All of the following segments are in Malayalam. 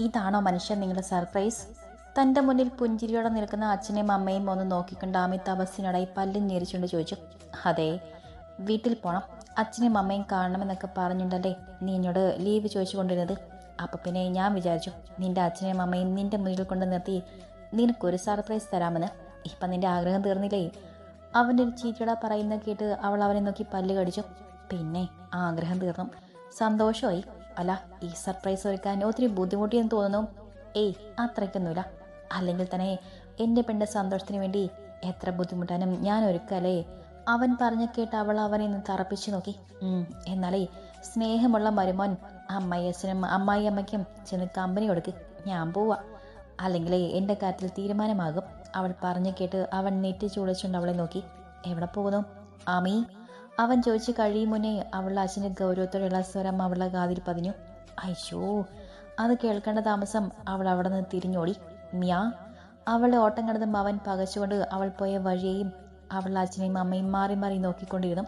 ഇതാണോ മനുഷ്യൻ നിങ്ങളുടെ സർപ്രൈസ്? തൻ്റെ മുന്നിൽ പുഞ്ചിരിയോടെ നിൽക്കുന്ന അച്ഛനെയും അമ്മയും ഒന്ന് നോക്കിക്കൊണ്ട് ആമി തപസ്സിനോടായി പല്ലും ഞെരിച്ചുകൊണ്ട് ചോദിച്ചു. അതെ, വീട്ടിൽ പോണം, അച്ഛനെയും അമ്മയും കാണണമെന്നൊക്കെ പറഞ്ഞിട്ടുണ്ടല്ലേ നീ എന്നോട് ലീവ് ചോദിച്ചു കൊണ്ടിരുന്നത്. അപ്പം പിന്നെ ഞാൻ വിചാരിച്ചു നിന്റെ അച്ഛനെയും അമ്മയും നിന്റെ മുന്നിൽ കൊണ്ട് നിർത്തി നിനക്കൊരു സർപ്രൈസ് തരാമെന്ന്. ഇപ്പം നിന്റെ ആഗ്രഹം തീർന്നില്ലേ? അവൻ്റെ ഒരു ചീറ്റട പറയുന്ന കേട്ട് അവൾ അവനെ നോക്കി പല്ല് കടിച്ചു. പിന്നെ ആഗ്രഹം തീർന്നു, സന്തോഷമായി. അല്ല, ഈ സർപ്രൈസ് ഒരുക്കാൻ ഒത്തിരി ബുദ്ധിമുട്ടിയെന്ന് തോന്നുന്നു. ഏയ്, അത്രയ്ക്കൊന്നുമില്ല. അല്ലെങ്കിൽ തന്നെ എൻ്റെ പെണ്ണിൻ്റെ സന്തോഷത്തിന് വേണ്ടി എത്ര ബുദ്ധിമുട്ടാനും ഞാൻ ഒരുക്കല്ലേ. അവൻ പറഞ്ഞ കേട്ട് അവൾ അവനെ നിന്ന് തറപ്പിച്ചു നോക്കി. എന്നാലേ സ്നേഹമുള്ള മരുമോൻ അമ്മയച്ഛനും അമ്മായി അമ്മയ്ക്കും ചെന്ന് കമ്പനി കൊടുക്ക്, ഞാൻ പോവാ. അല്ലെങ്കിലേ എൻ്റെ കാര്യത്തിൽ തീരുമാനമാകും. അവൾ പറഞ്ഞു കേട്ട് അവൻ നെറ്റി ചുളിച്ചുകൊണ്ട് അവളെ നോക്കി. എവിടെ പോകുന്നു ആമി? അവൻ ചോദിച്ചു കഴിയും മുന്നേ അവളുടെ അച്ഛൻ്റെ ഗൗരവത്തോടെയുള്ള സ്വരം അവളുടെ കാതിൽ പതിഞ്ഞു. അയ്യോ, അത് കേൾക്കേണ്ട താമസം അവൾ അവിടെ നിന്ന് തിരിഞ്ഞോടി. മ്യാ. അവളുടെ ഓട്ടം കണ്ടതും അവൻ പകച്ചുകൊണ്ട് അവൾ പോയ വഴിയെയും അവളുടെ അച്ഛനെയും അമ്മയും മാറി മാറി നോക്കിക്കൊണ്ടിരുന്നു.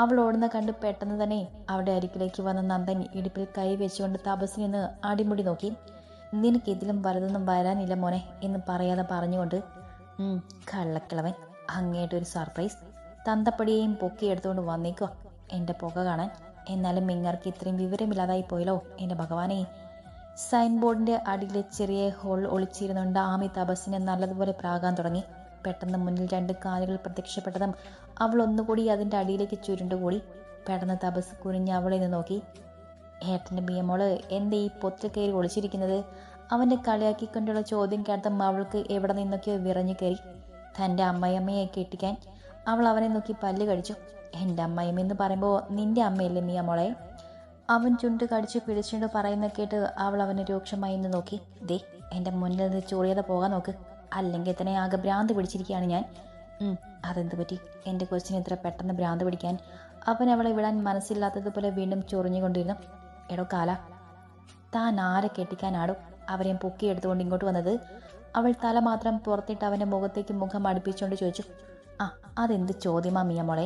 അവൾ ഓടുന്ന കണ്ട് പെട്ടെന്ന് തന്നെ അവളുടെ അരികിലേക്ക് വന്ന നന്ദൻ ഇടുപ്പിൽ കൈ വെച്ചുകൊണ്ട് തപസ്സിൽ നിന്ന് അടിമുടി നോക്കി. നിനക്ക് ഇതിലും വലുതൊന്നും വരാനില്ല മോനെ എന്ന് പറയാതെ പറഞ്ഞുകൊണ്ട്. കള്ളക്കിളവൻ, അങ്ങേട്ടൊരു സർപ്രൈസ്. തന്തപ്പടിയെയും പൊക്കിയെടുത്തുകൊണ്ട് വന്നേക്കുക എൻ്റെ പുക കാണാൻ. എന്നാലും മിങ്ങർക്ക് ഇത്രയും വിവരമില്ലാതായി പോയല്ലോ എൻ്റെ ഭഗവാനെ. സൈൻ ബോർഡിൻ്റെ അടിയിലെ ചെറിയ ഹോൾ ഒളിച്ചിരുന്നുകൊണ്ട് ആമി തപസ്സിനെ നല്ലതുപോലെ പ്രാകാൻ തുടങ്ങി. പെട്ടെന്ന് മുന്നിൽ 2 കാലുകൾ പ്രത്യക്ഷപ്പെട്ടതും അവൾ ഒന്നുകൂടി അതിൻ്റെ അടിയിലേക്ക് ചുരുണ്ടുകൂടി. പെട്ടെന്ന് തപസ് കുനിഞ്ഞ് അവളെ നിന്ന് നോക്കി. ഏട്ടൻ്റെ ബിയമോള് എന്തേ ഈ പൊത്തിൽ കയറി ഒളിച്ചിരിക്കുന്നത്? അവൻ്റെ കളിയാക്കിക്കൊണ്ടുള്ള ചോദ്യം കേട്ടതും അവൾക്ക് എവിടെ നിന്നൊക്കെയോ വിറഞ്ഞു കയറി. തൻ്റെ അമ്മയമ്മയെ കെട്ടിക്കാൻ അവൾ അവനെ നോക്കി പല്ല് കടിച്ചു. എൻ്റെ അമ്മയമ്മ എന്ന് പറയുമ്പോൾ നിന്റെ അമ്മയല്ലേ മിയ മോളെ? അവൻ ചുണ്ട് കടിച്ചു പിടിച്ചുകൊണ്ട് പറയുന്ന കേട്ട് അവൾ അവനെ രൂക്ഷമായി നിന്ന് നോക്കി. ദേ, എൻ്റെ മുന്നിൽ നിന്ന് ചൊറിയാതെ പോകാൻ നോക്ക്, അല്ലെങ്കിൽ തന്നെ ആകെ ഭ്രാന്ത് പിടിച്ചിരിക്കുകയാണ് ഞാൻ. അതെന്ത് പറ്റി എൻ്റെ കൊച്ചിന് ഇത്ര പെട്ടെന്ന് ഭ്രാന്ത് പിടിക്കാൻ? അവൻ അവളെ വിടാൻ മനസ്സില്ലാത്തതുപോലെ വീണ്ടും ചൊറിഞ്ഞുകൊണ്ടിരുന്നു. എടോ കാല, താൻ ആരെ കെട്ടിക്കാനാടും അവരെയും പൊക്കിയെടുത്തുകൊണ്ട് ഇങ്ങോട്ട് വന്നത്? അവൾ തല മാത്രം പുറത്തിട്ട് അവൻ്റെ മുഖത്തേക്ക് മുഖം അടുപ്പിച്ചുകൊണ്ട് ചോദിച്ചു. അതെന്ത് ചോദ്യമാ മിയ മോളെ?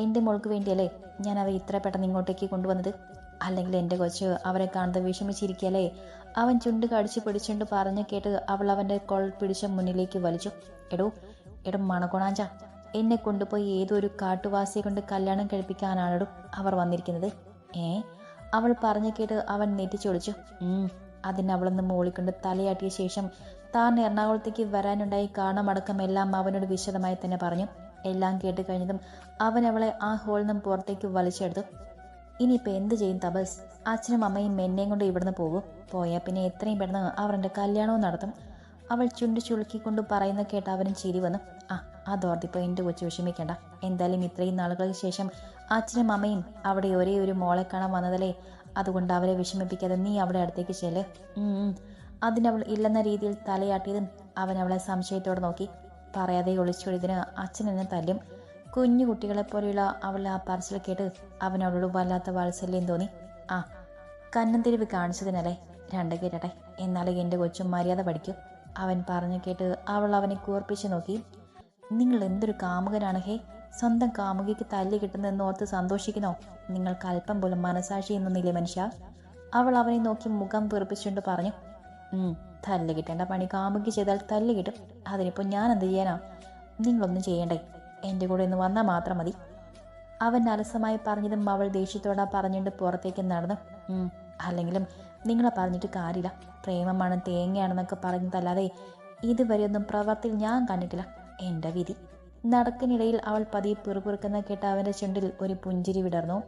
എൻ്റെ മോൾക്ക് വേണ്ടിയല്ലേ ഞാൻ അവരെ ഇത്ര പെട്ടെന്ന് ഇങ്ങോട്ടേക്ക് കൊണ്ടുവന്നത്? അല്ലെങ്കിൽ എൻ്റെ കൊച്ച് അവരെ കാണുന്നത് വിഷമിച്ചിരിക്കല്ലേ? അവൻ ചുണ്ട് കടിച്ചു പിടിച്ചുകൊണ്ട് പറഞ്ഞു കേട്ട് അവൾ അവൻ്റെ കോൾ പിടിച്ച് മുന്നിലേക്ക് വലിച്ചു. എടോ മണകൊണാഞ്ച, എന്നെ കൊണ്ടുപോയി ഏതോ ഒരു കാട്ടുവാസിയെ കൊണ്ട് കല്യാണം കഴിപ്പിക്കാനാണോ അവർ വന്നിരിക്കുന്നത്? അവൾ പറഞ്ഞു കേട്ട് അവൻ നെറ്റിച്ചൊളിച്ചു. അതിനവളൊന്ന് മോളിക്കൊണ്ട് തലയാട്ടിയ ശേഷം താൻ എറണാകുളത്തേക്ക് വരാനുണ്ടായി കാരണമടക്കം എല്ലാം അവനോട് വിശദമായി തന്നെ പറഞ്ഞു. എല്ലാം കേട്ട് കഴിഞ്ഞതും അവൻ അവളെ ആ ഹോളിൽ നിന്നും പുറത്തേക്ക് വലിച്ചെടുത്തു. ഇനിയിപ്പോൾ എന്ത് ചെയ്യും തപസ്? അച്ഛനും അമ്മയും എന്നെയും കൊണ്ട് ഇവിടുന്ന് പോകും. പോയാൽ പിന്നെ എത്രയും പെട്ടെന്ന് അവർ എൻ്റെ കല്യാണവും നടത്തും. അവൾ ചുണ്ട് ചുളുക്കിക്കൊണ്ട് പറയുന്ന കേട്ട് അവനും ചിരി വന്നു. അതോർത്തിപ്പോൾ എൻ്റെ കൊച്ചു വിഷമിക്കേണ്ട. എന്തായാലും ഇത്രയും നാളുകൾക്ക് ശേഷം അച്ഛനും അമ്മയും അവിടെ ഒരേ ഒരു മോളെ കാണാൻ വന്നതല്ലേ, അതുകൊണ്ട് അവരെ വിഷമിപ്പിക്കാതെ നീ അവിടെ അടുത്തേക്ക് ചെല്ല്. അതിനവൾ ഇല്ലെന്ന രീതിയിൽ തലയാട്ടിയതും അവൻ അവളെ സംശയത്തോടെ നോക്കി. പറയാതെ ഒളിച്ചൊഴിതിന് അച്ഛൻ എന്നെ തല്ലും. കുഞ്ഞു കുട്ടികളെപ്പോലെയുള്ള അവൾ ആ പറച്ചിൽ കേട്ട് അവൻ അവളോട് വല്ലാത്ത വാത്സല്യം തോന്നി. കന്നം തിരിവ് കാണിച്ചതിനല്ലേ, 2 കേട്ടെ, എന്നാലും എൻ്റെ കൊച്ചും മര്യാദ പഠിക്കൂ. അവൻ പറഞ്ഞു കേട്ട് അവൾ അവനെ കൂർപ്പിച്ച് നോക്കി. നിങ്ങൾ എന്തൊരു കാമുകനാണ് ഹേ! സ്വന്തം കാമുകിക്ക് തല്ല് കിട്ടുന്നതെന്ന് ഓർത്ത് സന്തോഷിക്കുന്നോ? നിങ്ങൾക്ക് അല്പം പോലും മനസാക്ഷി എന്നൊന്നില്ലേ മനുഷ്യ? അവൾ അവനെ നോക്കി മുഖം വീർപ്പിച്ചുകൊണ്ട് പറഞ്ഞു. തല്ല് കിട്ടേണ്ട പണി കാമുകി ചെയ്താൽ തല്ല് കിട്ടും. അതിനിപ്പോൾ ഞാൻ എന്ത് ചെയ്യാനാ? നിങ്ങളൊന്നും ചെയ്യണ്ടേ, എൻ്റെ കൂടെ ഒന്ന് വന്നാൽ മാത്രം മതി. അവൻ അലസമായി പറഞ്ഞതും അവൾ ദേഷ്യത്തോടെ പറഞ്ഞുകൊണ്ട് പുറത്തേക്ക് നടന്നു. അല്ലെങ്കിലും നിങ്ങളെ പറഞ്ഞിട്ട് കാര്യമില്ല, പ്രേമമാണ് തേങ്ങയാണെന്നൊക്കെ പറഞ്ഞതല്ലാതെ ഇതുവരെയൊന്നും പ്രവർത്തിയിൽ ഞാൻ കണ്ടിട്ടില്ല. എൻ്റെ വിധി. നടക്കിനിടയിൽ അവൾ പതിയെ പിറുപിറുക്കുന്ന കേട്ട അവൻ്റെ ചുണ്ടിൽ ഒരു പുഞ്ചിരി വിടർന്നു.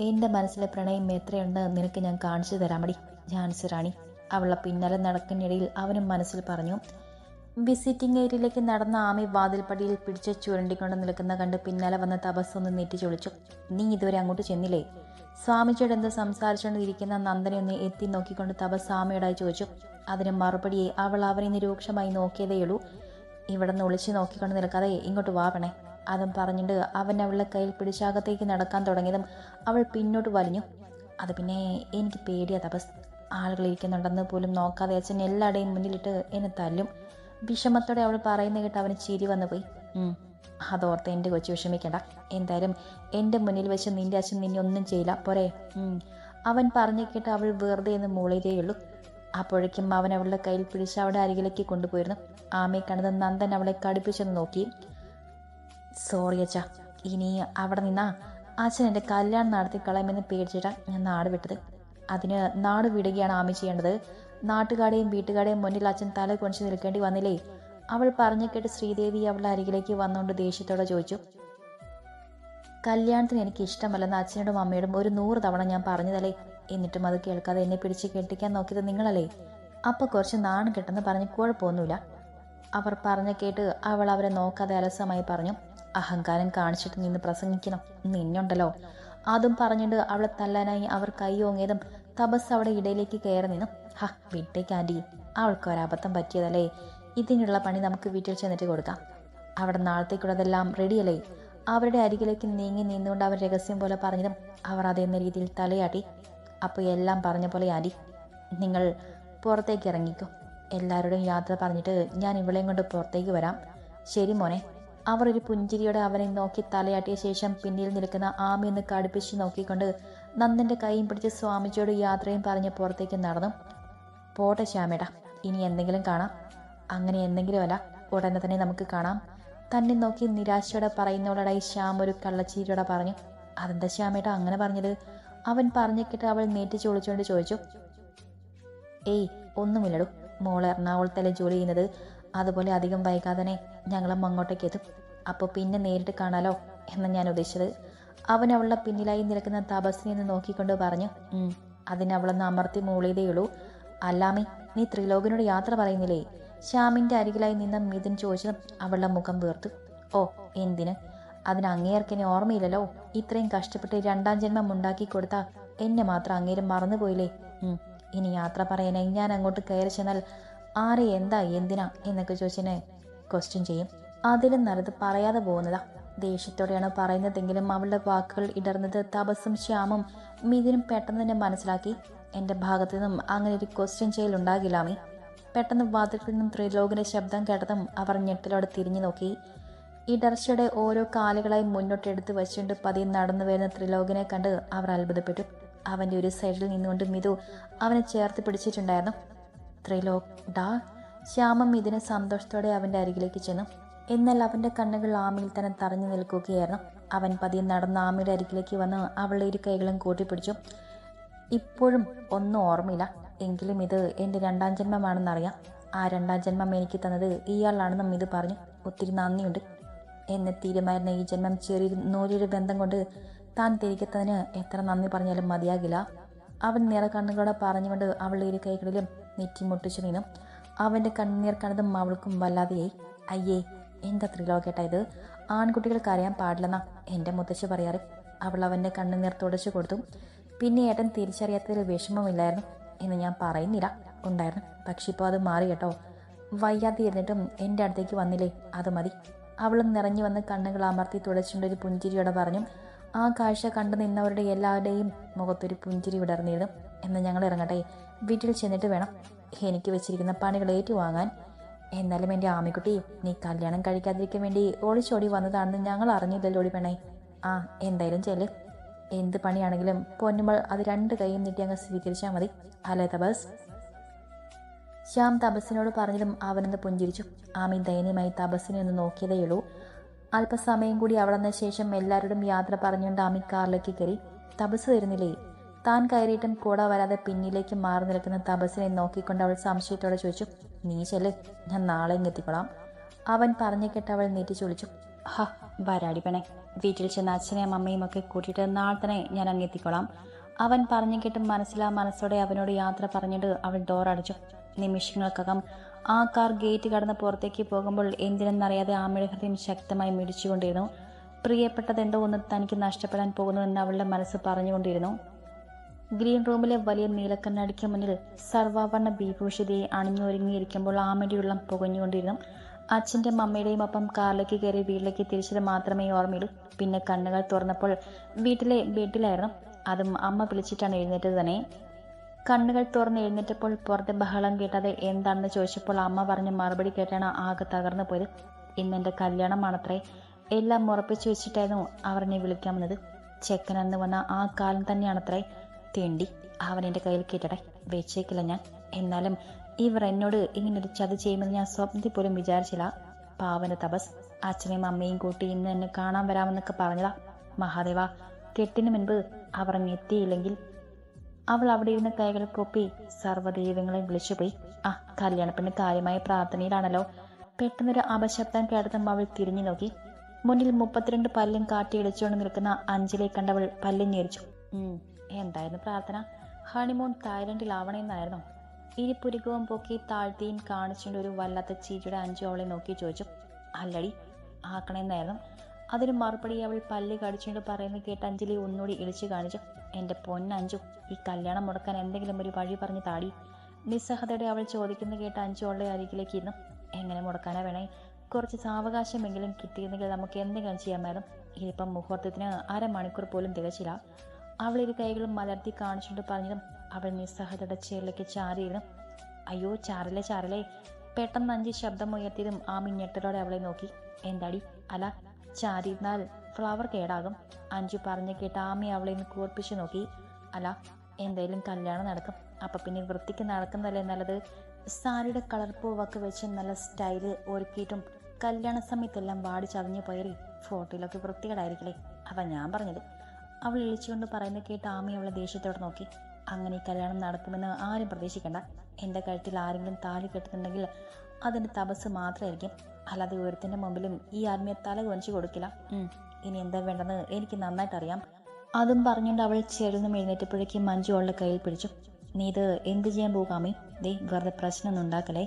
എൻ്റെ മനസ്സിലെ പ്രണയം എത്രയുണ്ട് നിനക്ക് ഞാൻ കാണിച്ചു തരാമടി ജാൻസി റാണി. അവളുടെ പിന്നാലെ നടക്കിനിടയിൽ അവനും മനസ്സിൽ പറഞ്ഞു. വിസിറ്റിംഗ് ഏരിയയിലേക്ക് നടന്ന ആമി വാതിൽപ്പടിയിൽ പിടിച്ച് ചുരണ്ടിക്കൊണ്ട് നിൽക്കുന്ന കണ്ട് പിന്നാലെ വന്ന തപസ്സൊന്ന് നെറ്റി ചൊളിച്ചു. നീ ഇതുവരെ അങ്ങോട്ട് ചെന്നില്ലേ? സ്വാമിജിയോട് എന്ത് സംസാരിച്ചുകൊണ്ട് ഇരിക്കുന്ന നന്ദനെ ഒന്ന് എത്തി നോക്കിക്കൊണ്ട് തപസ് ആമയോടായി ചോദിച്ചു. അതിന് മറുപടിയെ അവൾ അവനെ നിരൂക്ഷമായി നോക്കിയതേയുള്ളൂ. ഇവിടെ നിന്ന് ഒളിച്ച് നോക്കിക്കൊണ്ട് നിൽക്കാതെ ഇങ്ങോട്ട് വാ പെണേ. അതും പറഞ്ഞിട്ട് അവൻ അവളുടെ കയ്യിൽ പിടിച്ചകത്തേക്ക് നടക്കാൻ തുടങ്ങിയതും അവൾ പിന്നോട്ട് വലിഞ്ഞു. അത് പിന്നെ എനിക്ക് പേടിയാ തപസ്. ആളുകൾ ഇരിക്കുന്നുണ്ടെന്ന് പോലും നോക്കാതെ അച്ഛൻ എല്ലാവരുടെയും മുന്നിലിട്ട് എന്നെ തല്ലും. വിഷമത്തോടെ അവൾ പറയുന്ന കേട്ട് അവന് ചിരി വന്നു പോയി. അതോർത്ത് എൻ്റെ കൊച്ചു വിഷമിക്കണ്ട. എന്തായാലും എൻ്റെ മുന്നിൽ വെച്ച് നിൻ്റെ അച്ഛൻ നിന്നെ ഒന്നും ചെയ്യില്ല പോരെ. അവൻ പറഞ്ഞു കേട്ട് അവൾ വെറുതെ എന്ന് മൂളിയതേയുള്ളൂ. അപ്പോഴേക്കും അവൻ അവളുടെ കയ്യിൽ പിടിച്ച് അവിടെ അരികിലേക്ക് കൊണ്ടുപോയിരുന്നു. ആമയെ കണ്ടത് നന്ദൻ അവളെ കടുപ്പിച്ചെന്ന് നോക്കി. സോറി അച്ഛ, ഇനി അവിടെ നിന്നാ അച്ഛൻ എൻ്റെ കല്യാണം നടത്തി കളയുമെന്ന് പേടിച്ചിട്ടാണ് ഞാൻ നാട് വിട്ടത്. അതിന് നാട് വിടുകയാണ് ആമി ചെയ്യേണ്ടത്. നാട്ടുകാരെയും വീട്ടുകാരെയും മുന്നിൽ അച്ഛൻ തല കൊണിച്ച് നിൽക്കേണ്ടി വന്നില്ലേ? അവൾ പറഞ്ഞു കേട്ട് ശ്രീദേവി അവളുടെ അരികിലേക്ക് വന്നുകൊണ്ട് ദേഷ്യത്തോടെ ചോദിച്ചു. കല്യാണത്തിന് എനിക്ക് ഇഷ്ടമല്ലെന്ന് അച്ഛനോടും അമ്മയോടും 100 തവണ ഞാൻ പറഞ്ഞതല്ലേ? എന്നിട്ടും അത് കേൾക്കാതെ എന്നെ പിടിച്ച് കെട്ടിക്കാൻ നോക്കിയത് നിങ്ങളല്ലേ? അപ്പോൾ കുറച്ച് നാണം കെട്ടെന്ന് പറഞ്ഞ് കുഴപ്പമൊന്നുമില്ല. അവർ പറഞ്ഞു കേട്ട് അവൾ അവരെ നോക്കാതെ അലസമായി പറഞ്ഞു. അഹങ്കാരം കാണിച്ചിട്ട് നിന്ന് പ്രസംഗിക്കണം നിന്നുണ്ടല്ലോ. അതും പറഞ്ഞിട്ട് അവളെ തല്ലാനായി അവർ കൈ ഓങ്ങിയതും തപസ് അവിടെ ഇടയിലേക്ക് കയറി നിന്നു. വിട്ടേക്ക് ആൻറ്റി, അവൾക്ക് ഒരബദ്ധം പറ്റിയതല്ലേ. ഇതിനുള്ള പണി നമുക്ക് വീട്ടിൽ ചെന്നിട്ട് കൊടുക്കാം. അവിടെ നാളത്തേക്കുള്ളതെല്ലാം റെഡിയല്ലേ? അവരുടെ അരികിലേക്ക് നീങ്ങി നിന്നുകൊണ്ട് അവർ രഹസ്യം പോലെ പറഞ്ഞതും അവർ അതെന്ന രീതിയിൽ തലയാട്ടി. അപ്പോൾ എല്ലാം പറഞ്ഞ പോലെ ആൻറ്റി, നിങ്ങൾ പുറത്തേക്ക് ഇറങ്ങിക്കോ. എല്ലാവരോടും യാത്ര പറഞ്ഞിട്ട് ഞാൻ ഇവളെയും കൊണ്ട് പുറത്തേക്ക് വരാം. ശരി മോനെ. അവർ ഒരു പുഞ്ചിരിയോടെ അവനെ നോക്കി തലയാട്ടിയ ശേഷം പിന്നിൽ നിൽക്കുന്ന ആമിയൊന്ന് കടുപ്പിച്ച് നോക്കിക്കൊണ്ട് നന്ദൻ്റെ കൈയും പിടിച്ച് സ്വാമിജിയോട് യാത്രയും പറഞ്ഞ് പുറത്തേക്ക് നടന്നു. പോട്ടെ ശ്യാമേട്ടാ, ഇനി എന്തെങ്കിലും കാണാം. അങ്ങനെ എന്തെങ്കിലുമല്ല, ഉടനെ തന്നെ നമുക്ക് കാണാം. തന്നെ നോക്കി നിരാശയോടെ പറയുന്നവളായി ശ്യാം ഒരു കള്ളച്ചിരിയോടെ പറഞ്ഞു. അതെന്താ ശ്യാമേട്ടാ അങ്ങനെ പറഞ്ഞത്? അവൻ പറഞ്ഞു കേട്ട് അവൾ നീട്ടിച്ച് ഒളിച്ചുകൊണ്ട് ചോദിച്ചു. ഏയ് ഒന്നുമില്ലടൂ, മോൾ എറണാകുളത്തല്ലേ ജോലി ചെയ്യുന്നത്. അതുപോലെ അധികം വൈകാതെ തന്നെ ഞങ്ങളും അങ്ങോട്ടേക്ക് എത്തും. അപ്പോൾ പിന്നെ നേരിട്ട് കാണാലോ എന്ന് ഞാൻ ഉദ്ദേശിച്ചത്. അവൻ അവളുടെ പിന്നിലായി നിൽക്കുന്ന തപസ്സിനെ ഒന്ന് നോക്കിക്കൊണ്ട് പറഞ്ഞു. അതിനവളൊന്ന് അമർത്തി മൂളിയതേയുള്ളൂ. അല്ലാമി, നീ ത്രിലോകനോട് യാത്ര പറയുന്നില്ലേ? ശ്യാമിൻ്റെ അരികിലായി നിന്ന മിഥുൻ ചോദിച്ചതും അവളുടെ മുഖം വീർത്തു. ഓ, എന്തിന്? അതിന് അങ്ങേർക്കെന്നെ ഓർമ്മയില്ലല്ലോ. ഇത്രയും കഷ്ടപ്പെട്ട് 2ാം ജന്മം ഉണ്ടാക്കി കൊടുത്ത എന്നെ മാത്രം അങ്ങേരും മറന്നുപോയില്ലേ? ഇനി യാത്ര പറയാനായി ഞാൻ അങ്ങോട്ട് കയറി ചെന്നാൽ ആരെ എന്താ എന്തിനാ എന്നൊക്കെ ചോദിച്ചെന്നെ ക്വസ്റ്റ്യൻ ചെയ്യും. അതിലും നല്ലത് പറയാതെ പോകുന്നതാ. ദേഷ്യത്തോടെയാണ് പറയുന്നതെങ്കിലും അവളുടെ വാക്കുകൾ ഇടർന്നത് തപസ്സും ശ്യാമും മിഥുനും പെട്ടെന്ന് തന്നെ മനസ്സിലാക്കി. എൻ്റെ ഭാഗത്തു നിന്നും അങ്ങനെ ഒരു ക്വസ്റ്റ്യൻ ചെയ്യലുണ്ടാകില്ലാമി. പെട്ടെന്ന് വാതിൽക്കിൽ നിന്നും ത്രിലോകന്റെ ശബ്ദം കേട്ടതും അവർ ഞെട്ടലോടെ തിരിഞ്ഞു നോക്കി. ഇടർച്ചയുടെ ഓരോ കാലുകളായി മുന്നോട്ടെടുത്ത് വെച്ചുകൊണ്ട് പതിയെ നടന്നു വരുന്ന ത്രിലോകനെ കണ്ട് അവർ അത്ഭുതപ്പെട്ടു. അവൻ്റെ ഒരു സൈഡിൽ നിന്നുകൊണ്ട് മിഥു അവനെ ചേർത്ത് പിടിച്ചിട്ടുണ്ടായിരുന്നു. ത്രിലോക് ഡാ. ശ്യാമം ഇതിന് സന്തോഷത്തോടെ അവൻ്റെ അരികിലേക്ക് ചെന്നു. എന്നാൽ അവൻ്റെ കണ്ണുകൾ ആമിയിൽ തന്നെ തറഞ്ഞു നിൽക്കുകയായിരുന്നു. അവൻ പതിയെ നടന്ന ആമിയുടെ അരികിലേക്ക് വന്ന് അവളുടെ ഇരു കൈകളും കൂട്ടിപ്പിടിച്ചു. ഇപ്പോഴും ഒന്നും ഓർമ്മയില്ല, എങ്കിലും ഇത് എൻ്റെ 2ാം ജന്മമാണെന്നറിയാം. ആ 2ാം ജന്മം എനിക്ക് തന്നത് ഇയാളാണെന്നും ഇത് പറഞ്ഞു. ഒത്തിരി നന്ദിയുണ്ട്. എന്നെ തീരുമായിരുന്ന ഈ ജന്മം ചെറിയൊരു ബന്ധം കൊണ്ട് താൻ തിരികെത്തതിന് എത്ര നന്ദി പറഞ്ഞാലും മതിയാകില്ല. അവൻ നിറകണ്ണുകളോടെ പറഞ്ഞുകൊണ്ട് അവളുടെ ഇരു കൈകളിലും നെറ്റിമുട്ടിച്ചു നിന്നു. അവൻ്റെ കണ്ണീർ കണ്ടതും അവൾക്കും വല്ലാതെയായി. അയ്യേ, എന്താ ത്രിലോകേട്ടാ ഇത്? ആൺകുട്ടികൾക്ക് അറിയാൻ പാടില്ലെന്നാ എൻ്റെ മുത്തശ്ശി പറയാറ്. അവൾ അവൻ്റെ കണ്ണുനീർ തുടച്ചു കൊടുത്തു. പിന്നെ ഏട്ടൻ തിരിച്ചറിയാത്തതിൽ വിഷമമില്ലായിരുന്നു എന്ന് ഞാൻ പറയുന്നില്ല, ഉണ്ടായിരുന്നു. പക്ഷെ ഇപ്പോൾ അത് മാറി കേട്ടോ. വയ്യാതെ ഇരുന്നിട്ടും എൻ്റെ അടുത്തേക്ക് വന്നില്ലേ, അത് മതി. അവളും നിറഞ്ഞു വന്ന് കണ്ണുകൾ അമർത്തി തുടച്ചുകൊണ്ടൊരു പുഞ്ചിരിയോടെ പറഞ്ഞു. ആ കാഴ്ച കണ്ടു നിന്നവരുടെ എല്ലാവരുടെയും മുഖത്തൊരു പുഞ്ചിരി വിടർന്നിരുന്നു. എന്ന് ഞങ്ങൾ ഇറങ്ങട്ടെ, വീട്ടിൽ ചെന്നിട്ട് വേണം എനിക്ക് വെച്ചിരിക്കുന്ന പണികൾ ഏറ്റുവാങ്ങാൻ. എന്നാലും എൻ്റെ ആമിക്കുട്ടി, നീ കല്യാണം കഴിക്കാതിരിക്കാൻ വേണ്ടി ഓടിച്ചോടി വന്നതാണെന്ന് ഞങ്ങൾ അറിഞ്ഞില്ലല്ലോ ഓടി പെണ്ണേ. എന്തായാലും ചെല്ല്. എന്ത് പണിയാണെങ്കിലും പൊന്നുമ്പോൾ അത് 2 കൈയും നീട്ടി അങ്ങ് സ്വീകരിച്ചാൽ മതി, അല്ലേ തപസ്? ശ്യാം തപസ്സിനോട് പറഞ്ഞതും അവനൊന്ന് പുഞ്ചിരിച്ചു. ആമി ദയനീയമായി തപസ്സിനെ ഒന്ന് നോക്കിയതേയുള്ളൂ. അല്പസമയം കൂടി അവിടെ വന്ന ശേഷം എല്ലാവരോടും യാത്ര പറഞ്ഞുകൊണ്ട് ആമി കാറിലേക്ക് കയറി. തപസ് വരുന്നില്ലേ? താൻ കയറിയിട്ടും കൂടെ വരാതെ പിന്നിലേക്ക് മാറി നിൽക്കുന്ന തപസ്സിനെ നോക്കിക്കൊണ്ട് അവൾ സംശയത്തോടെ ചോദിച്ചു. നീ ചെല്ല്, ഞാൻ നാളെ എത്തിക്കൊള്ളാം. അവൻ പറഞ്ഞു കേട്ട് അവൾ നീട്ടി ചൊളിച്ചു. വരാടി പെണെ, വീട്ടിൽ ചെന്ന് അച്ഛനെയും അമ്മയും ഒക്കെ കൂട്ടിയിട്ട് നാളെ തന്നെ ഞാൻ എത്തിക്കൊള്ളാം. അവൻ പറഞ്ഞു കേട്ട് മനസ്സോടെ അവനോട് യാത്ര പറഞ്ഞിട്ട് അവൾ ഡോർ അടച്ചു. നിമിഷങ്ങൾക്കകം ആ കാർ ഗേറ്റ് കടന്ന് പുറത്തേക്ക് പോകുമ്പോൾ എന്തിനെന്നറിയാതെ ആമയുടെ ഹൃദയം ശക്തമായി മിടിച്ചുകൊണ്ടിരുന്നു. പ്രിയപ്പെട്ടതെന്തോ ഒന്ന് തനിക്ക് നഷ്ടപ്പെടാൻ പോകുന്നുവെന്ന് അവളുടെ മനസ്സ് പറഞ്ഞുകൊണ്ടിരുന്നു. ഗ്രീൻ റൂമിലെ വലിയ നീലക്കണ്ണടിക്ക് മുന്നിൽ സർവാഭരണ വിഭൂഷിതയെ അണിഞ്ഞൊരുങ്ങിയിരിക്കുമ്പോൾ ആമയുടെ ഉള്ളം പുകഞ്ഞുകൊണ്ടിരുന്നു. അച്ഛൻ്റെയും അമ്മയുടെയും ഒപ്പം കാറിലേക്ക് കയറി വീട്ടിലേക്ക് തിരിച്ചത് മാത്രമേ ഓർമ്മയുള്ളൂ. പിന്നെ കണ്ണുകൾ തുറന്നപ്പോൾ വീട്ടിലെ ബെഡിലായിരുന്നു. അതും അമ്മ വിളിച്ചിട്ടാണ് എഴുന്നേറ്റത് തന്നെ. കണ്ണുകൾ തുറന്ന് എഴുന്നേറ്റപ്പോൾ പുറത്തെ ബഹളം കേട്ടത് എന്താണെന്ന് ചോദിച്ചപ്പോൾ അമ്മ പറഞ്ഞ മറുപടി കേട്ടാണ് ആകെ തകർന്നു പോയത്. ഇന്നെൻ്റെ കല്യാണമാണത്രേ. എല്ലാം ഉറപ്പിച്ചു വെച്ചിട്ടായിരുന്നു അവർ എന്നെ വിളിക്കാൻ വന്നത്. ചെക്കൻ അന്ന് വന്ന ആ കാലം തന്നെയാണത്രേ. തേണ്ടി അവൻ എൻ്റെ കയ്യിൽ കേട്ടടെ വെച്ചേക്കില്ല ഞാൻ. എന്നാലും ഇവർ എന്നോട് ഇങ്ങനൊരു ചതി ചെയ്യുമെന്ന് ഞാൻ സ്വപ്നത്തിൽ പോലും വിചാരിച്ചില്ല. പാവന്റെ തപസ് അച്ഛനെയും അമ്മയും കൂട്ടി ഇന്ന് എന്നെ കാണാൻ വരാമെന്നൊക്കെ പറഞ്ഞതാ. മഹാദേവ, കെട്ടിന് മുൻപ് അവർ എത്തിയില്ലെങ്കിൽ. അവൾ അവിടെ ഇരുന്ന കൈകൾ കൊപ്പി സർവ്വദൈവങ്ങളെ വിളിച്ചുപോയി. ആ കല്യാണപ്പെണ്ണ് കാര്യമായ പ്രാർത്ഥനയിലാണല്ലോ. പെട്ടെന്നൊരു അപശബ്ദം കേട്ടതും അവൾ തിരിഞ്ഞു നോക്കി. മുന്നിൽ 32 പല്ലും കാട്ടി ഇടിച്ചുകൊണ്ട് നിൽക്കുന്ന അഞ്ജലിയെ കണ്ടവൾ പല്ലും ഞെരിച്ചു. എന്തായിരുന്നു പ്രാർത്ഥന? ഹണിമൂൺ തായ്ലൻഡിലാവണമെന്നായിരുന്നു. ഇരിപ്പുരുക്കവും പൊക്കി താഴ്ത്തിയും കാണിച്ചുകൊണ്ട് ഒരു വല്ലാത്ത ചീച്ചിയുടെ അഞ്ചു അവളെ നോക്കി ചോദിച്ചു. അല്ലടി, ആക്കണമെന്നായിരുന്നു. അതിന് മറുപടി അവൾ പല്ല് കടിച്ചുകൊണ്ട് പറയുന്നത് കേട്ട് അഞ്ജലി ഒന്നുകൂടി ഇടിച്ചു കാണിച്ചു. എൻ്റെ പൊന്നഞ്ചു, ഈ കല്യാണം മുടക്കാൻ എന്തെങ്കിലും ഒരു വഴി പറഞ്ഞ് താടി. നിസ്സഹതയുടെ അവൾ ചോദിക്കുന്നത് കേട്ട് അഞ്ചു അവളുടെ അരികിലേക്ക് ഇരുന്നു. എങ്ങനെ മുടക്കാനാ വേണേ? കുറച്ച് സാവകാശമെങ്കിലും കിട്ടിയിരുന്നെങ്കിൽ നമുക്ക് എന്തെങ്കിലും ചെയ്യാമായിരുന്നു. ഇതിപ്പം മുഹൂർത്തത്തിന് അരമണിക്കൂർ പോലും തികച്ചില്ല. അവൾ ഇരു കൈകളും മലർത്തി കാണിച്ചുകൊണ്ട് പറഞ്ഞതും അവൾ നിസ്സഹതയുടെ ചേറിലേക്ക് ചാരിയിരുന്നു. അയ്യോ ചാരലേ ചാരലേ! പെട്ടെന്ന് അഞ്ച് ശബ്ദം ഉയർത്തിയതും ആമി ഞെട്ടലോടെ അവളെ നോക്കി. എന്താടി? അല്ല, ചാരിയിരുന്നാൽ ഫ്ലവർ കേടാകും. അഞ്ചു പറഞ്ഞു കേട്ട് ആമി അവളെ നിന്ന് കൂർപ്പിച്ചു നോക്കി. അല്ല, എന്തായാലും കല്യാണം നടക്കും. അപ്പം പിന്നെ വൃത്തിക്ക് നടക്കുന്നതല്ലേ നല്ലത്. സാരിയുടെ കളർ പൂവൊക്കെ വെച്ച് നല്ല സ്റ്റൈല് ഒരുക്കിയിട്ടും കല്യാണ സമയത്തെല്ലാം വാടി ചതഞ്ഞു പോയറി ഫോട്ടോയിലൊക്കെ വൃത്തികേടായിരിക്കില്ലേ? അതാ ഞാൻ പറഞ്ഞത്. അവൾ ഇളിച്ചുകൊണ്ട് പറയുന്നത് കേട്ട് ആമി അവളെ ദേഷ്യത്തോടെ നോക്കി. അങ്ങനെ ഈ കല്യാണം നടക്കുമെന്ന് ആരും പ്രതീക്ഷിക്കണ്ട. എൻ്റെ കഴുത്തിൽ ആരെങ്കിലും താലി കെട്ടുന്നുണ്ടെങ്കിൽ അതിൻ്റെ തപസ് മാത്രമായിരിക്കും. അല്ലാതെ ഒരുത്തിൻ്റെ മുമ്പിലും ഈ ആത്മീയ തല കൊഞ്ചു കൊടുക്കില്ല. ഇനി എന്താ വേണ്ടെന്ന് എനിക്ക് നന്നായിട്ട് അറിയാം. അതും പറഞ്ഞുകൊണ്ട് അവൾ ചെറുന്നും എഴുന്നേറ്റപ്പോഴേക്കും മഞ്ജു അവളുടെ കയ്യിൽ പിടിച്ചു. നീ ഇത് എന്ത് ചെയ്യാൻ പോകാമേ? ദേ വെറുതെ പ്രശ്നമൊന്നും ഉണ്ടാക്കലേ.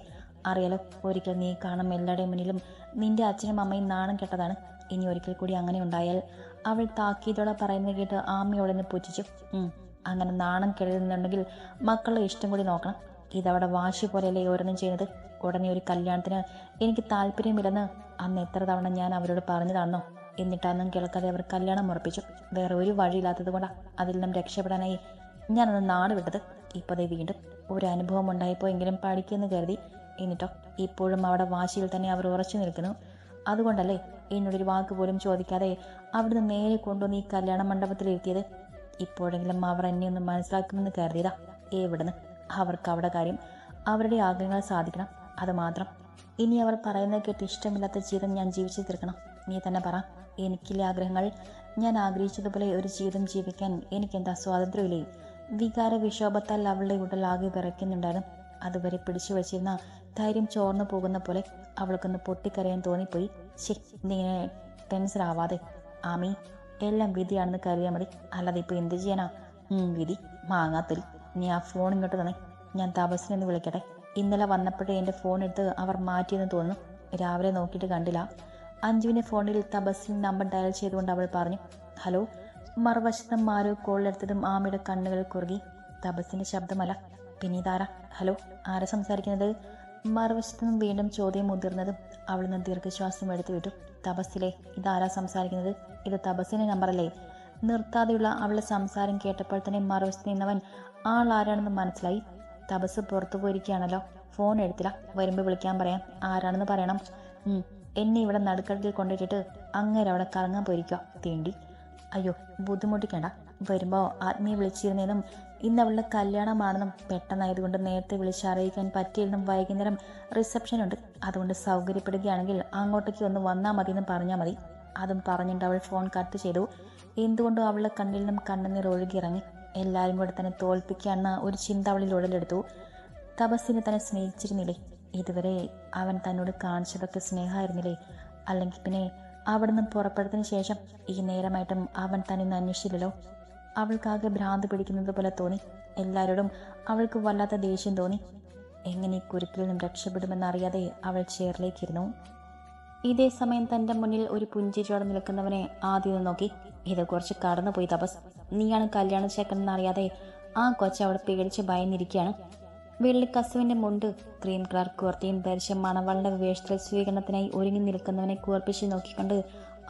അറിയാലോ, ഒരിക്കൽ നീ കാണും എല്ലാവരുടെയും മുന്നിലും നിന്റെ അച്ഛനും അമ്മയും നാണം കെട്ടതാണ്. ഇനി ഒരിക്കൽ കൂടി അങ്ങനെ ഉണ്ടായാൽ. അവൾ താക്കീതോടെ പറയുന്നത് കേട്ട് ആമി അവളെ നിന്ന് പുച്ഛിച്ചു. അങ്ങനെ നാണം കെടുന്നുണ്ടെങ്കിൽ മക്കളുടെ ഇഷ്ടം കൂടി നോക്കണം. ഇതവിടെ വാശി പോലെയല്ലേ ഓരോന്നും ചെയ്യുന്നത്. ഉടനെ ഒരു കല്യാണത്തിന് എനിക്ക് താല്പര്യമില്ലെന്ന് അന്ന് എത്ര തവണ ഞാൻ അവരോട് പറഞ്ഞതാണെന്നോ? എന്നിട്ടൊന്നും കേൾക്കാതെ അവർ കല്യാണം ഉറപ്പിച്ചു. വേറെ ഒരു വഴിയില്ലാത്തത് കൊണ്ടാണ് അതിൽ നിന്നും രക്ഷപ്പെടാനായി ഞാനന്ന് നാട് വിട്ടത്. ഇപ്പോഴേ വീണ്ടും ഒരു അനുഭവം ഉണ്ടായപ്പോയെങ്കിലും പഠിക്കുമെന്ന് കരുതി. എന്നിട്ടോ ഇപ്പോഴും അവിടെ വാശിയിൽ തന്നെ അവർ ഉറച്ചു നിൽക്കുന്നു. അതുകൊണ്ടല്ലേ എന്നോടൊരു വാക്ക് പോലും ചോദിക്കാതെ അവിടുന്ന് നേരെ കൊണ്ടുവന്ന് ഈ കല്യാണ മണ്ഡപത്തിലിരുത്തിയത്. ഇപ്പോഴെങ്കിലും അവർ എന്നെ ഒന്ന് മനസ്സിലാക്കുമെന്ന് കരുതിയതാ. എവിടുന്ന്? അവർക്ക് അവിടെ കാര്യം, അവരുടെ ആഗ്രഹങ്ങൾ സാധിക്കണം, അത് മാത്രം. ഇനി അവർ പറയുന്നത് കേട്ട് ഇഷ്ടമില്ലാത്ത ജീവിതം ഞാൻ ജീവിച്ചു തീർക്കണം. നീ തന്നെ പറ, എനിക്കില്ല ആഗ്രഹങ്ങൾ? ഞാൻ ആഗ്രഹിച്ചതുപോലെ ഒരു ജീവിതം ജീവിക്കാൻ എനിക്കെന്താ സ്വാതന്ത്ര്യമില്ലേ? വികാര വിക്ഷോഭത്താൽ അവളുടെ ഉടലാകെ വിറയ്ക്കുന്നുണ്ടായിരുന്നു. അതുവരെ പിടിച്ചു വച്ചിരുന്ന ധൈര്യം ചോർന്നു പോകുന്ന പോലെ അവൾക്കൊന്ന് പൊട്ടിക്കരയാൻ തോന്നിപ്പോയി. നീ ടെൻഷനാവാതെ ആമി, എല്ലാം വിധിയാണെന്ന് കരുതിയാൽ മതി. അല്ലാതെ ഇപ്പോൾ എന്ത് ചെയ്യാനാ? വിധി മാങ്ങാത്തൊലി. നീ ആ ഫോൺ ഇങ്ങോട്ട് തന്നെ, ഞാൻ തപസ്സിനെന്ന് വിളിക്കട്ടെ. ഇന്നലെ വന്നപ്പോഴേ എൻ്റെ ഫോൺ എടുത്ത് അവർ മാറ്റിയെന്ന് തോന്നുന്നു. രാവിലെ നോക്കിയിട്ട് കണ്ടില്ല. അഞ്ജുവിൻ്റെ ഫോണിൽ തപസ്സിൽ നമ്പർ ഡയൽ ചെയ്തുകൊണ്ട് അവൾ പറഞ്ഞു. ഹലോ. മറുവശത്തും ആരോ കോളിലെടുത്തതും ആമയുടെ കണ്ണുകൾ കുറുകി. തപസ്സിൻ്റെ ശബ്ദമല്ല, പിന്നെ ഇതാരാ? ഹലോ, ആരാ സംസാരിക്കുന്നത്? മറുവശത്തും വീണ്ടും ചോദ്യം മുതിർന്നതും അവൾ നിന്ന് ദീർഘശ്വാസം എടുത്തു വിട്ടു. തപസ്സിലെ, ഇതാരാ സംസാരിക്കുന്നത്? ഇത് തപസ്സിൻ്റെ നമ്പറല്ലേ? നിർത്താതെയുള്ള അവളുടെ സംസാരം കേട്ടപ്പോൾ തന്നെ മറുവശത്ത് നിന്നവൻ ആളാരാണെന്ന് മനസ്സിലായി. തപസ് പുറത്തു പോയിരിക്കുകയാണല്ലോ. ഫോൺ എടുത്തില്ല, വരുമ്പോൾ വിളിക്കാൻ പറയാം. ആരാണെന്ന് പറയണം. എന്നെ ഇവിടെ നടുക്കടലിൽ കൊണ്ടിട്ടിട്ട് അങ്ങേരെ അവിടെ കറങ്ങാൻ പോയിരിക്കുക തീണ്ടി. അയ്യോ ബുദ്ധിമുട്ടിക്കേണ്ട. വരുമ്പോൾ ആത്മീയ വിളിച്ചിരുന്നതെന്നും ഇന്ന് അവളുടെ കല്യാണമാണെന്നും പെട്ടെന്നായതുകൊണ്ട് നേരത്തെ വിളിച്ചറിയിക്കാൻ പറ്റിയെന്നും വൈകുന്നേരം റിസപ്ഷൻ ഉണ്ട്, അതുകൊണ്ട് സൗകര്യപ്പെടുകയാണെങ്കിൽ അങ്ങോട്ടേക്ക് ഒന്ന് വന്നാൽ മതിയെന്ന് പറഞ്ഞാൽ മതി. അതും പറഞ്ഞിട്ട് അവൾ ഫോൺ കട്ട് ചെയ്തു. എന്തുകൊണ്ടും അവളുടെ കണ്ണിൽ നിന്നും കണ്ണുനീർ ഒഴുകിയിറങ്ങി. എല്ലാവരും കൂടെ തന്നെ തോൽപ്പിക്കുകയെന്ന ഒരു ചിന്ത അവളിൽ ഉടലെടുത്തു. തപസ്സിനെ തന്നെ സ്നേഹിച്ചിരുന്നില്ലേ? ഇതുവരെ അവൻ തന്നോട് കാണിച്ചതൊക്കെ സ്നേഹമായിരുന്നില്ലേ? അല്ലെങ്കിൽ പിന്നെ അവിടെ നിന്ന് പുറപ്പെടുന്നതിന് ശേഷം ഈ നേരമായിട്ടും അവൻ തന്നെ അന്വേഷിച്ചില്ലല്ലോ. അവൾക്കാകെ ഭ്രാന്ത് പിടിക്കുന്നത് പോലെ തോന്നി. എല്ലാവരോടും അവൾക്ക് വല്ലാത്ത ദേഷ്യം തോന്നി. എങ്ങനെ ഈ കുരുക്കിൽ നിന്നും രക്ഷപ്പെടുമെന്നറിയാതെ അവൾ ചെയറിലേക്കിരുന്നു. ഇതേ സമയം തൻ്റെ മുന്നിൽ ഒരു പുഞ്ചിരിയോടെ നിൽക്കുന്നവനെ ആദ്യം നോക്കി. ഇത് കുറച്ച് കടന്നുപോയി തപസ്. നീയാണ് കല്യാണ ചേക്കനെന്നറിയാതെ ആ കൊച്ച അവിടെ പേടിച്ച് ഭയന്നിരിക്കുകയാണ്. വെള്ളിക്കസുവിൻ്റെ മുണ്ട് ക്രീം കളർ കുർത്തിയും ധരിച്ച മണവാളിൻ്റെ വേഷത്തിൽ സ്വീകരണത്തിനായി ഒരുങ്ങി നിൽക്കുന്നവനെ കൂർപ്പിച്ച് നോക്കിക്കൊണ്ട്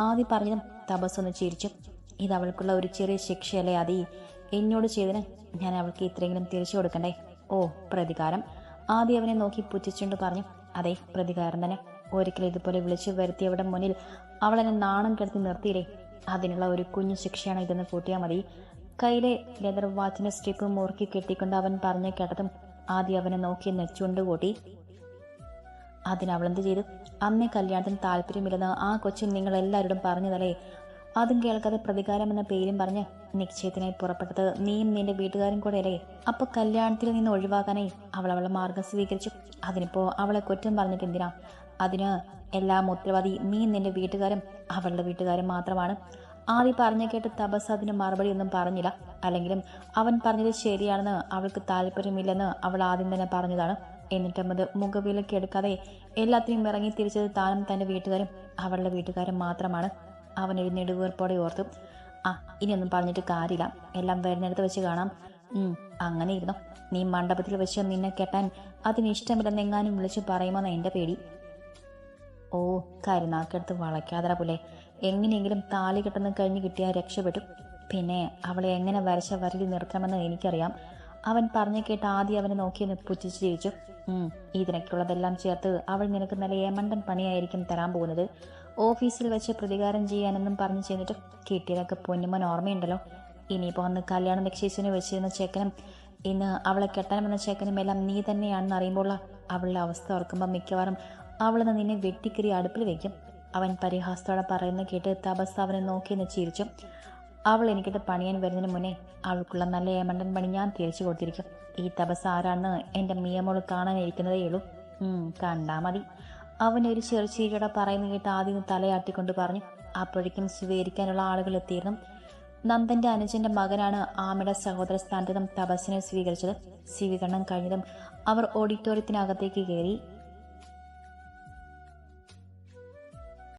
ആദ്യം പറഞ്ഞതും തപസ് ഒന്ന് ചിരിച്ചു. ഇത് അവൾക്കുള്ള ഒരു ചെറിയ ശിക്ഷയല്ലേ ആദി? എന്നോട് ചെയ്തതിന് ഞാൻ അവൾക്ക് ഇത്രയെങ്കിലും തിരിച്ചു കൊടുക്കണ്ടേ? ഓ പ്രതികാരം. ആദ്യം അവനെ നോക്കി പുച്ഛിച്ചുകൊണ്ട് പറഞ്ഞു. അതെ, പ്രതികാരം തന്നെ. ഒരിക്കൽ ഇതുപോലെ വിളിച്ചു വരുത്തിയവിടെ മുന്നിൽ അവളെന്നെ നാണം കെടുത്തി നിർത്തിയില്ലേ? അതിനുള്ള ഒരു കുഞ്ഞു ശിക്ഷയാണ് ഇതെന്ന് കൂട്ടിയാൽ മതി. കയ്യിലെ ലെതർ വാച്ചിന് സ്ട്രിപ്പ് മുറുക്കി കെട്ടിക്കൊണ്ട് അവൻ പറഞ്ഞു കേട്ടതും ആദ്യം അവനെ നോക്കി നെച്ചുകൊണ്ട് കൂട്ടി. അതിനവളെന്ത് ചെയ്തു? അന്നേ കല്യാണത്തിന് താല്പര്യമില്ലെന്ന് ആ കൊച്ചു നിങ്ങളെല്ലാവരോടും പറഞ്ഞതല്ലേ? അതും കേൾക്കാതെ പ്രതികാരം എന്ന പേരും പറഞ്ഞ് നിശ്ചയത്തിനായി പുറപ്പെട്ടത് നീയും നിന്റെ വീട്ടുകാരും കൂടെ അല്ലേ? അപ്പൊ കല്യാണത്തിൽ നിന്ന് ഒഴിവാക്കാനായി അവളെ മാർഗം സ്വീകരിച്ചു. അതിനിപ്പോ അവളെ കുറ്റം പറഞ്ഞിട്ട് എന്തിനാ? അതിന് എല്ലാം ഉത്തരവാദി നീ നിന്റെ വീട്ടുകാരും അവളുടെ വീട്ടുകാരും മാത്രമാണ്. ആദ്യം പറഞ്ഞു കേട്ട് തപസ് അതിന് മറുപടി ഒന്നും പറഞ്ഞില്ല. അല്ലെങ്കിലും അവൻ പറഞ്ഞത് ശരിയാണെന്ന് അവൾക്ക് താല്പര്യമില്ലെന്ന് അവൾ ആദ്യം തന്നെ പറഞ്ഞതാണ്. എന്നിട്ടും അത് മുഖവിലക്ക് എടുക്കാതെ എല്ലാത്തിനും ഇറങ്ങി തിരിച്ചത് താനും തൻ്റെ വീട്ടുകാരും അവളുടെ വീട്ടുകാരും മാത്രമാണ്. അവനൊരു നെടുവേർപ്പോടെ ഓർത്തു. ഇനിയൊന്നും പറഞ്ഞിട്ട് കാര്യമില്ല, എല്ലാം വരുന്നിടത്ത് വെച്ച് കാണാം. അങ്ങനെ ഇരുന്നു. നീ മണ്ഡപത്തിൽ വെച്ച് നിന്നെ കെട്ടാൻ അതിനിഷ്ടമില്ലെന്നെങ്ങാനും വിളിച്ചു പറയുമെന്ന് എൻ്റെ പേടി. ഓ, കരുനാക്കെടുത്ത് വളയ്ക്കാതറ പോലെ എങ്ങനെയെങ്കിലും താലി കെട്ടുന്ന കഴിഞ്ഞ് കിട്ടിയാൽ രക്ഷപ്പെട്ടു. പിന്നെ അവളെ എങ്ങനെ വരച്ച വരയിൽ നിർത്തണമെന്ന് എനിക്കറിയാം. അവൻ പറഞ്ഞു കേട്ട് ആദ്യം അവനെ നോക്കിയെന്ന് പുച്ഛിച്ച് ചിരിച്ചു. ഇതിനൊക്കെയുള്ളതെല്ലാം ചേർത്ത് അവൾ നിനക്ക് നല്ല ഏമണ്ടൻ പണിയായിരിക്കും തരാൻ പോകുന്നത്. ഓഫീസിൽ വെച്ച് പ്രതികാരം ചെയ്യാനെന്നും പറഞ്ഞു ചെന്നിട്ട് കിട്ടിയതൊക്കെ പൊന്നുമോൻ ഓർമ്മയുണ്ടല്ലോ. ഇനിയിപ്പോൾ അന്ന് കല്യാണം നിശ്ചയിച്ചിന് വെച്ചിരുന്ന ചെക്കനും ഇന്ന് അവളെ കെട്ടാനെന്ന ചെക്കനും എല്ലാം നീ തന്നെയാണെന്ന് അറിയുമ്പോൾ അവളുടെ അവസ്ഥ ഓർക്കുമ്പോൾ മിക്കവാറും അവളെന്ന് നിന്നെ വെട്ടിക്കറി അടുപ്പിൽ വയ്ക്കും. അവൻ പരിഹാസത്തോടെ പറയുന്ന കേട്ട് തപസ് അവനെ നോക്കിയെന്ന് ചിരിച്ചു. അവൾ എനിക്കിട്ട് പണിയാൻ വരുന്നതിന് മുന്നേ അവൾക്കുള്ള നല്ല ഏമണ്ടൻ പണി ഞാൻ തിരിച്ചു കൊടുത്തിരിക്കും. ഈ തപസ് ആരാണെന്ന് എൻ്റെ മിയമോൾ കാണാനിരിക്കുന്നതേ ഉള്ളൂ. കണ്ടാ മതി. അവനൊരു ചെറുചീരിയോടെ പറയുന്ന കേട്ട് ആദ്യം തലയാട്ടിക്കൊണ്ട് പറഞ്ഞു. അപ്പോഴേക്കും സ്വീകരിക്കാനുള്ള ആളുകൾ എത്തിയിരുന്നു. നന്ദന്റെ അനുജന്റെ മകനാണ് ആമയുടെ സഹോദര സ്ഥാനത്തും തപസ്സിനെ സ്വീകരിച്ചത്. സ്വീകരണം കഴിഞ്ഞതും അവർ ഓഡിറ്റോറിയത്തിനകത്തേക്ക് കയറി.